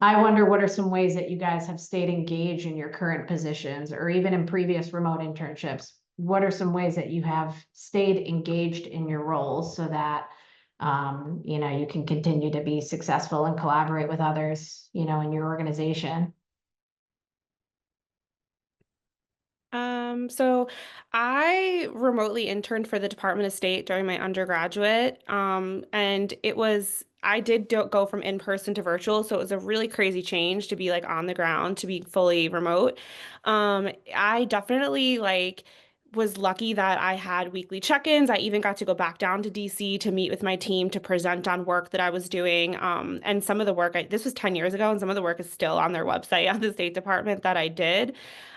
I wonder what are some ways that you guys have stayed engaged in your current positions or even in previous remote internships? What are some ways that you have stayed engaged in your roles so that you can continue to be successful and collaborate with others, in your organization? So I remotely interned for the Department of State during my undergraduate. And I did go from in-person to virtual. So it was a really crazy change to be like on the ground, to be fully remote. I definitely was lucky that I had weekly check-ins. I even got to go back down to DC to meet with my team to present on work that I was doing. And some of the work, this was 10 years ago, and some of the work is still on their website at the State Department that I did.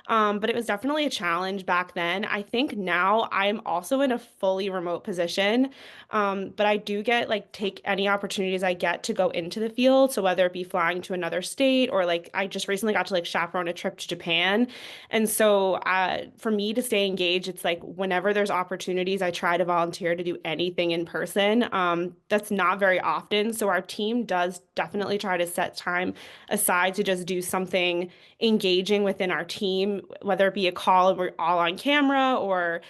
But it was definitely a challenge back then. I think now I'm also in a fully remote position. But I do take any opportunities I get to go into the field. So whether it be flying to another state or I just recently got to chaperone a trip to Japan. And so for me to stay engaged, it's whenever there's opportunities, I try to volunteer to do anything in person. That's not very often. So our team does definitely try to set time aside to just do something engaging within our team, whether it be a call and we're all on camera or,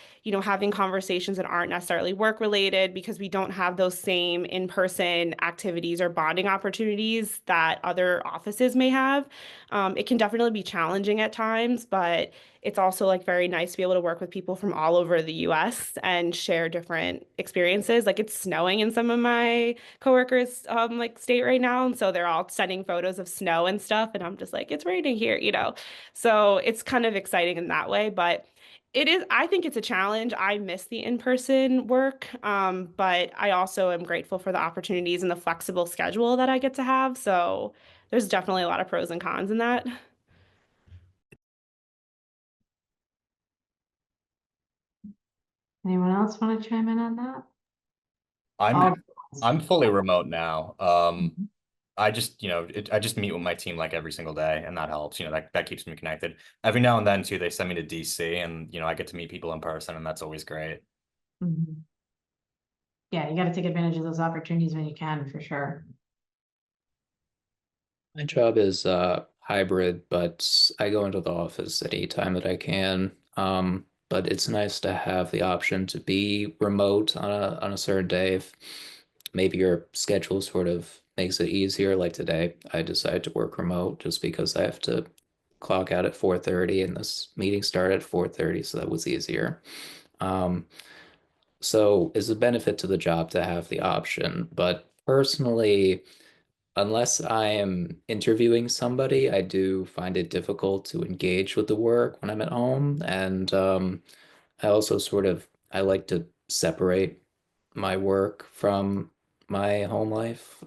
having conversations that aren't necessarily work related because we don't have those same in-person activities or bonding opportunities that other offices may have. It can definitely be challenging at times, but it's also very nice to be able to work with people from all over the US and share different experiences. It's snowing in some of my coworkers state right now, and so they're all sending photos of snow and stuff, and I'm just it's raining here. So it's kind of exciting in that way, but I think it's a challenge. I miss the in-person work, but I also am grateful for the opportunities and the flexible schedule that I get to have. So there's definitely a lot of pros and cons in that. Anyone else want to chime in on that? I'm Oh, I'm fully remote now. I just, I just meet with my team every single day, and that helps. That keeps me connected. Every now and then too, they send me to DC, and I get to meet people in person, and that's always great. Mhm. Yeah, you got to take advantage of those opportunities when you can, for sure. My job is hybrid, but I go into the office at any time that I can. But it's nice to have the option to be remote on a certain day if maybe your schedule sort of makes it easier. Like today, I decided to work remote just because I have to clock out at 4:30 and this meeting started at 4:30, so that was easier. Um, so it's a benefit to the job to have the option, but personally, unless I am interviewing somebody, I do find it difficult to engage with the work when I'm at home. And I also I like to separate my work from my home life.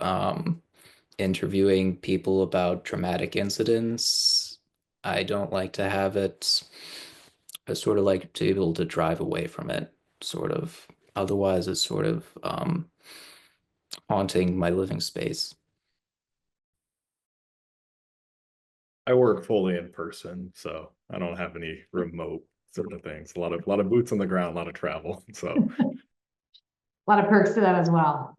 interviewing people about traumatic incidents. I don't like to have it. I sort of like to be able to drive away from it, sort of. Otherwise, it's sort of haunting my living space. I work fully in person, so I don't have any remote sort of things. A lot of boots on the ground, a lot of travel. So A lot of perks to that as well.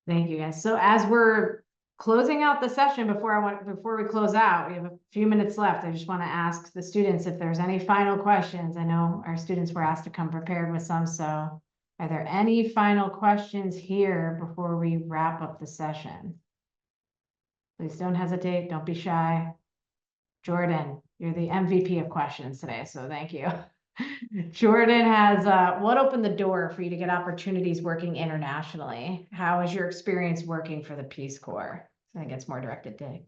Thank you, guys. So as we're closing out the session, before we close out, we have a few minutes left. I just want to ask the students if there's any final questions. I know our students were asked to come prepared with some, so are there any final questions here before we wrap up the session? Please don't hesitate, don't be shy. Jordan, you're the MVP of questions today, so thank you. Jordan has, what opened the door for you to get opportunities working internationally? How was your experience working for the Peace Corps? I think it's more directed to.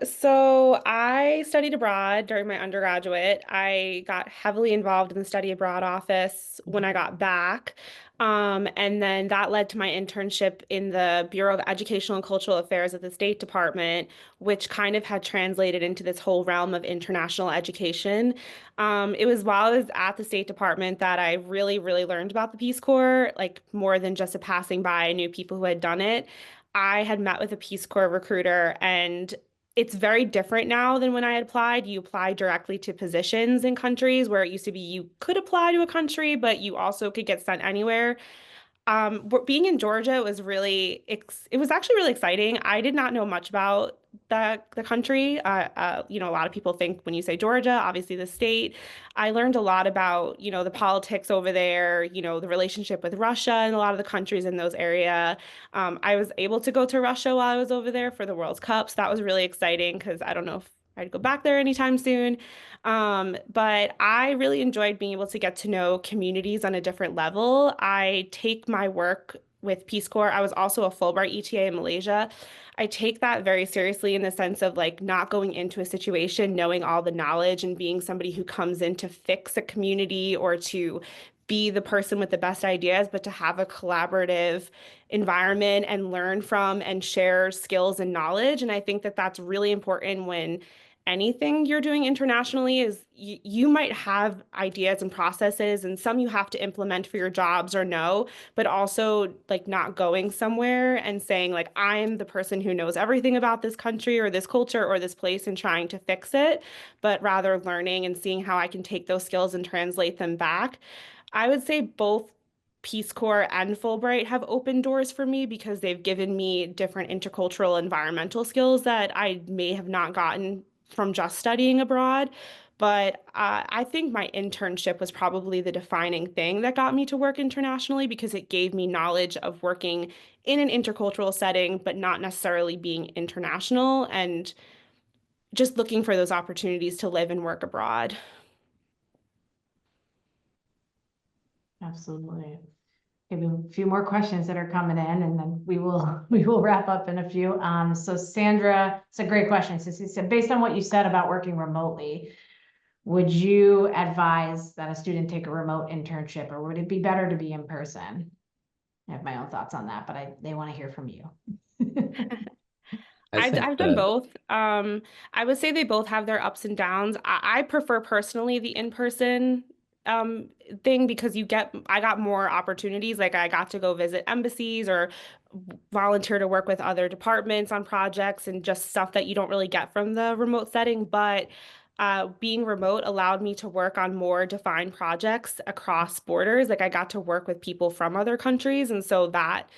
So I studied abroad during my undergraduate. I got heavily involved in the study abroad office when I got back. And then that led to my internship in the Bureau of Educational and Cultural Affairs at the State Department, which kind of had translated into this whole realm of international education. It was while I was at the State Department that I really, really learned about the Peace Corps, like more than just a passing by. I knew people who had done it. I had met with a Peace Corps recruiter, and it's very different now than when I had applied. You apply directly to positions in countries where it used to be you could apply to a country, but you also could get sent anywhere. But being in Georgia, it was actually really exciting. I did not know much about the country. A lot of people think when you say Georgia, obviously the state. I learned a lot about, the politics over there, the relationship with Russia and a lot of the countries in those area. I was able to go to Russia while I was over there for the World Cup, so that was really exciting because I don't know if I'd go back there anytime soon. But I really enjoyed being able to get to know communities on a different level. I take my work with Peace Corps. I was also a Fulbright ETA in Malaysia. I take that very seriously in the sense of like not going into a situation, knowing all the knowledge and being somebody who comes in to fix a community or to be the person with the best ideas, but to have a collaborative environment and learn from and share skills and knowledge. And I think that that's really important when anything you're doing internationally is you might have ideas and processes and some you have to implement for your jobs or no, but also like not going somewhere and saying like I'm the person who knows everything about this country or this culture or this place and trying to fix it, but rather learning and seeing how I can take those skills and translate them back. I would say both Peace Corps and Fulbright have opened doors for me because they've given me different intercultural environmental skills that I may have not gotten from just studying abroad. But I think my internship was probably the defining thing that got me to work internationally because it gave me knowledge of working in an intercultural setting, but not necessarily being international and just looking for those opportunities to live and work abroad. Absolutely. Maybe a few more questions that are coming in and then we will wrap up in a few. So Sandra, it's a great question. So she said, based on what you said about working remotely, would you advise that a student take a remote internship or would it be better to be in person? I have my own thoughts on that, but they want to hear from you. I've done both. I would say they both have their ups and downs. I prefer personally the in-person thing because I got more opportunities. Like I got to go visit embassies or volunteer to work with other departments on projects and just stuff that you don't really get from the remote setting. But being remote allowed me to work on more defined projects across borders. Like I got to work with people from other countries, and so that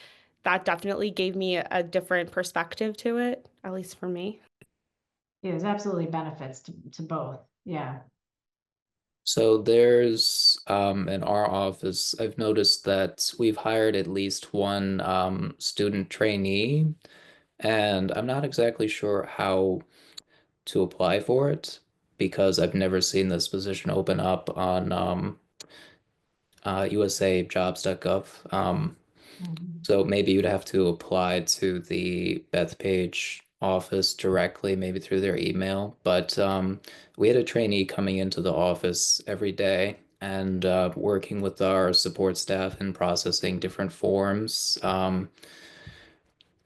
definitely gave me a different perspective to it, at least for me. Yeah, there's absolutely benefits to both. Yeah. So there's in our office, I've noticed that we've hired at least one student trainee, and I'm not exactly sure how to apply for it because I've never seen this position open up on usajobs.gov. So maybe you'd have to apply to the Bethpage office directly, maybe through their email. But we had a trainee coming into the office every day, and working with our support staff and processing different forms.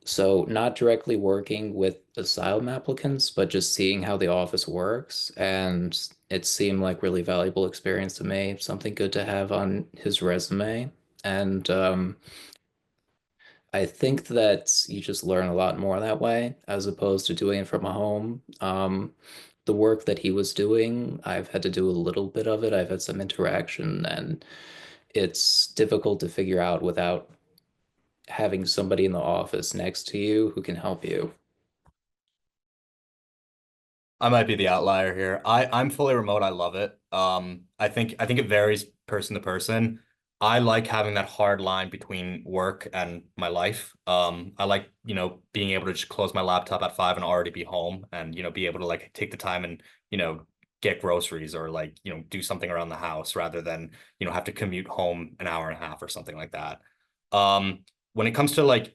So not directly working with asylum applicants, but just seeing how the office works. And it seemed like really valuable experience to me, something good to have on his resume. And I think that you just learn a lot more that way as opposed to doing it from a home. The work that he was doing, I've had to do a little bit of it. I've had some interaction, and it's difficult to figure out without having somebody in the office next to you who can help you. I might be the outlier here. I'm fully remote. I love it. I think it varies person to person. I like having that hard line between work and my life. I like, being able to just close my laptop at 5 and already be home and, be able to like take the time and, get groceries or like, do something around the house rather than, have to commute home an hour and a half or something like that. When it comes to like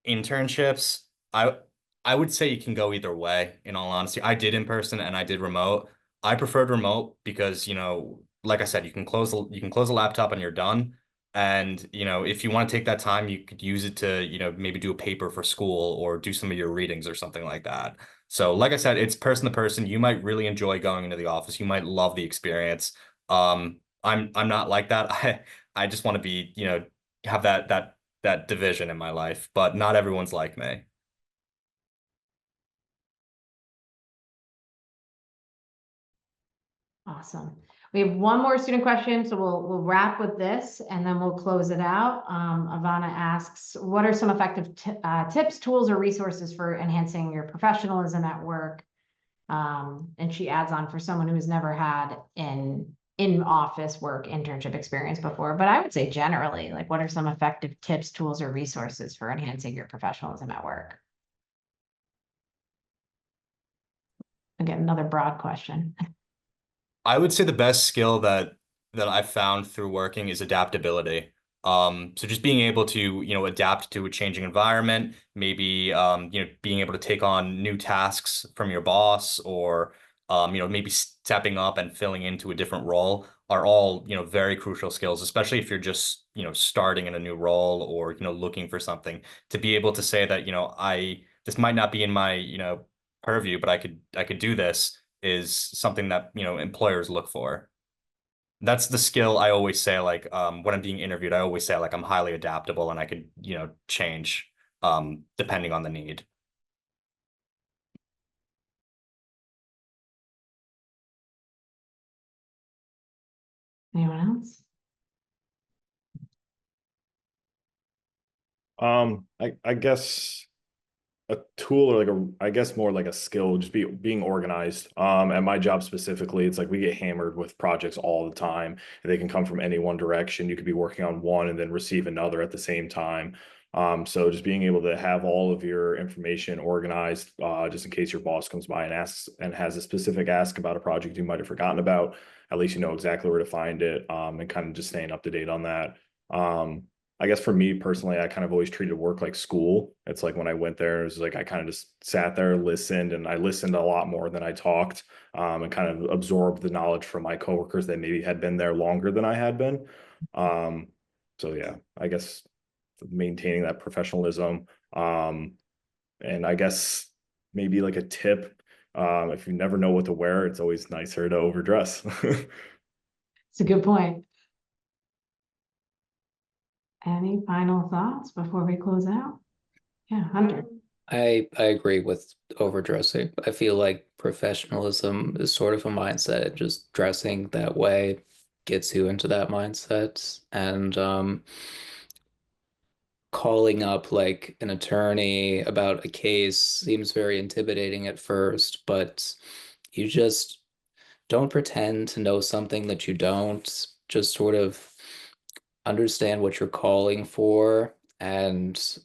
internships, I would say you can go either way, in all honesty. I did in person and I did remote. I preferred remote because, like I said, you can close the laptop and you're done. And, if you want to take that time, you could use it to, maybe do a paper for school or do some of your readings or something like that. So, like I said, it's person to person. You might really enjoy going into the office. You might love the experience. I'm not like that. I just want to be, have that division in my life, but not everyone's like me. Awesome. We have one more student question, so we'll wrap with this and then we'll close it out. Ivana asks, what are some effective tips, tools, or resources for enhancing your professionalism at work? And she adds on, for someone who has never had in office work internship experience before, but I would say generally, like, what are some effective tips, tools, or resources for enhancing your professionalism at work? Again, another broad question. I would say the best skill that I've found through working is adaptability. So just being able to, adapt to a changing environment, maybe being able to take on new tasks from your boss or maybe stepping up and filling into a different role are all, very crucial skills, especially if you're just, starting in a new role or, looking for something to be able to say that, this might not be in my, purview, but I could do this is something that, employers look for. That's the skill I always say, like, when I'm being interviewed, I always say like I'm highly adaptable and I could, change depending on the need. Anyone else? I guess a tool or I guess more like a skill, just being organized. At my job specifically, it's like we get hammered with projects all the time, and they can come from any one direction. You could be working on one and then receive another at the same time. So just being able to have all of your information organized, just in case your boss comes by and asks and has a specific ask about a project you might have forgotten about, at least you know exactly where to find it, and kind of just staying up to date on that. I guess for me personally, I kind of always treated work like school. It's like when I went there, it was like I kind of just sat there, listened, and I listened a lot more than I talked, and kind of absorbed the knowledge from my coworkers that maybe had been there longer than I had been. So yeah, I guess maintaining that professionalism. And I guess maybe like a tip, if you never know what to wear, it's always nicer to overdress. It's a good point. Any final thoughts before we close out? Yeah, Hunter. I agree with overdressing. I feel like professionalism is sort of a mindset. Just dressing that way gets you into that mindset. And calling up like an attorney about a case seems very intimidating at first, but you just don't pretend to know something that you don't. Just sort of understand what you're calling for. And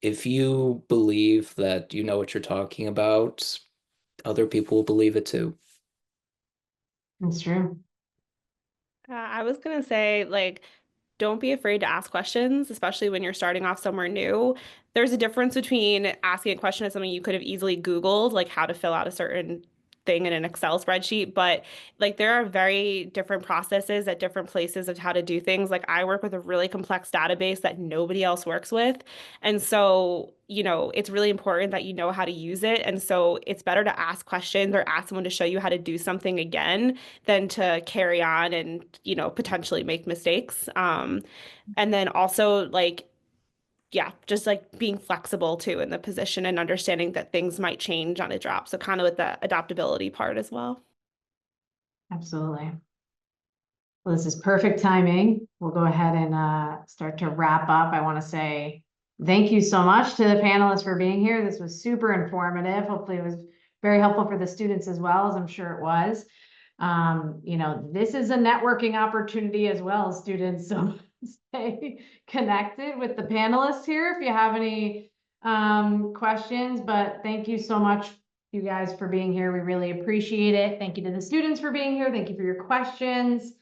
if you believe that you know what you're talking about, other people will believe it too. That's true. I was gonna say, like, don't be afraid to ask questions, especially when you're starting off somewhere new. There's a difference between asking a question of something you could have easily Googled, like how to fill out a certain thing in an Excel spreadsheet, but like there are very different processes at different places of how to do things. Like I work with a really complex database that nobody else works with. And so, you know, it's really important that you know how to use it. And so it's better to ask questions or ask someone to show you how to do something again than to carry on and, you know, potentially make mistakes. And then also like, yeah, just like being flexible too in the position and understanding that things might change on a drop. So kind of with the adaptability part as well. Absolutely. Well, this is perfect timing. We'll go ahead and start to wrap up. I want to say thank you so much to the panelists for being here. This was super informative. Hopefully it was very helpful for the students as well, as I'm sure it was. You know, this is a networking opportunity as well, students. So stay connected with the panelists here if you have any questions. But thank you so much, you guys, for being here. We really appreciate it. Thank you to the students for being here. Thank you for your questions.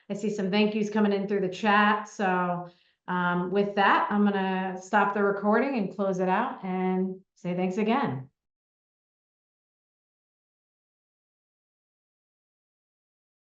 I see some thank yous coming in through the chat. So with that, I'm going to stop the recording and close it out and say thanks again.